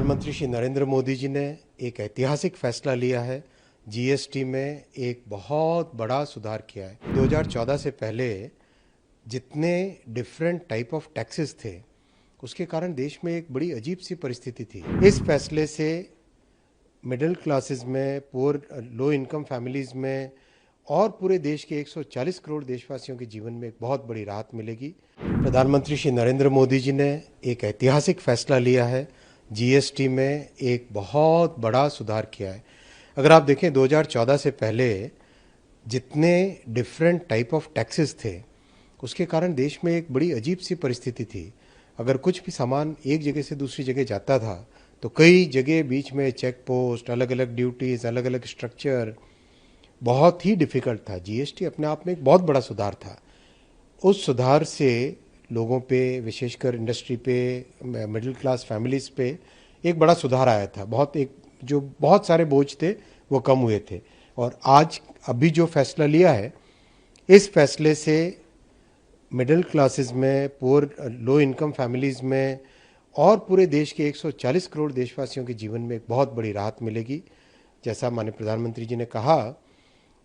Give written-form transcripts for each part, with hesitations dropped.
प्रधानमंत्री श्री नरेंद्र मोदी जी ने एक ऐतिहासिक फैसला लिया है। जीएसटी में एक बहुत बड़ा सुधार किया है। 2014 से पहले जितने डिफरेंट टाइप ऑफ टैक्सेस थे, उसके कारण देश में एक बड़ी अजीब सी परिस्थिति थी। इस फैसले से मिडिल क्लासेस में, पुअर लो इनकम फैमिलीज में और पूरे देश के 140 करोड़ देशवासियों के जीवन में एक बहुत बड़ी राहत मिलेगी। प्रधानमंत्री श्री नरेंद्र मोदी जी ने एक ऐतिहासिक फैसला लिया है। जीएसटी में एक बहुत बड़ा सुधार किया है। अगर आप देखें 2014 से पहले जितने डिफरेंट टाइप ऑफ टैक्सेस थे, उसके कारण देश में एक बड़ी अजीब सी परिस्थिति थी। अगर कुछ भी सामान एक जगह से दूसरी जगह जाता था तो कई जगह बीच में चेक पोस्ट, अलग अलग ड्यूटीज, अलग अलग स्ट्रक्चर, बहुत ही डिफिकल्ट था। जीएसटी अपने आप में एक बहुत बड़ा सुधार था। उस सुधार से लोगों पे, विशेषकर इंडस्ट्री पे, मिडिल क्लास फैमिलीज पे एक बड़ा सुधार आया था। जो बहुत सारे बोझ थे वो कम हुए थे। और आज अभी जो फैसला लिया है, इस फैसले से मिडिल क्लासेस में, पुअर लो इनकम फैमिलीज में और पूरे देश के 140 करोड़ देशवासियों के जीवन में एक बहुत बड़ी राहत मिलेगी। जैसा माननीय प्रधानमंत्री जी ने कहा,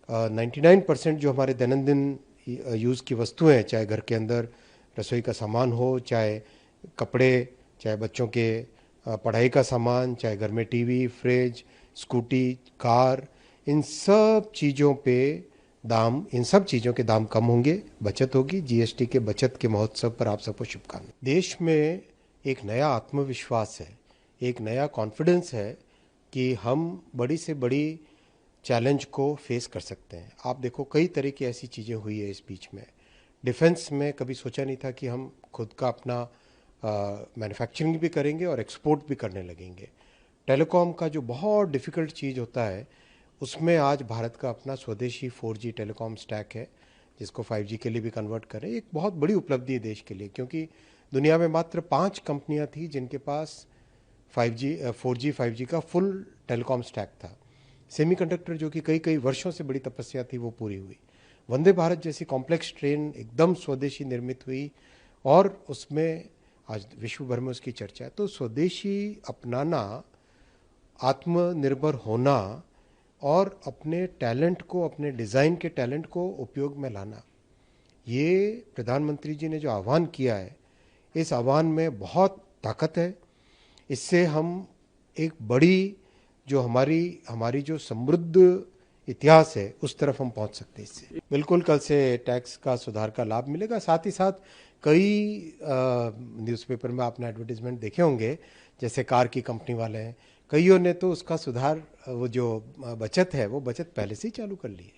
99% जो हमारे दैनंदिन यूज़ की वस्तुएं हैं, चाहे घर के अंदर रसोई का सामान हो, चाहे कपड़े, चाहे बच्चों के पढ़ाई का सामान, चाहे घर में टीवी, फ्रिज, स्कूटी, कार, इन सब चीज़ों के दाम कम होंगे, बचत होगी। जीएसटी के बचत के महोत्सव पर आप सबको शुभकामनाएं। देश में एक नया आत्मविश्वास है, एक नया कॉन्फिडेंस है कि हम बड़ी से बड़ी चैलेंज को फेस कर सकते हैं। आप देखो, कई तरह की ऐसी चीज़ें हुई है इस बीच में। डिफेंस में कभी सोचा नहीं था कि हम खुद का अपना मैन्युफैक्चरिंग भी करेंगे और एक्सपोर्ट भी करने लगेंगे। टेलीकॉम का जो बहुत डिफ़िकल्ट चीज़ होता है, उसमें आज भारत का अपना स्वदेशी 4G टेलीकॉम स्टैक है, जिसको 5G के लिए भी कन्वर्ट करें। एक बहुत बड़ी उपलब्धि है देश के लिए, क्योंकि दुनिया में मात्र 5 कंपनियां थी जिनके पास 4G 5G का फुल टेलीकॉम स्टैक था। सेमीकंडक्टर, जो कि कई कई वर्षों से बड़ी तपस्या थी, वो पूरी हुई। वंदे भारत जैसी कॉम्प्लेक्स ट्रेन एकदम स्वदेशी निर्मित हुई और उसमें आज विश्व भर में उसकी चर्चा है। तो स्वदेशी अपनाना, आत्मनिर्भर होना और अपने टैलेंट को, अपने डिज़ाइन के टैलेंट को उपयोग में लाना, ये प्रधानमंत्री जी ने जो आह्वान किया है, इस आह्वान में बहुत ताकत है। इससे हम एक बड़ी जो हमारी जो समृद्ध इतिहास है, उस तरफ हम पहुंच सकते हैं। इससे बिल्कुल कल से टैक्स का सुधार का लाभ मिलेगा। साथ ही साथ कई न्यूज़पेपर में आपने एडवर्टीजमेंट देखे होंगे, जैसे कार की कंपनी वाले हैं, कईयों ने तो उसका सुधार, वो जो बचत है, वो बचत पहले से ही चालू कर ली है।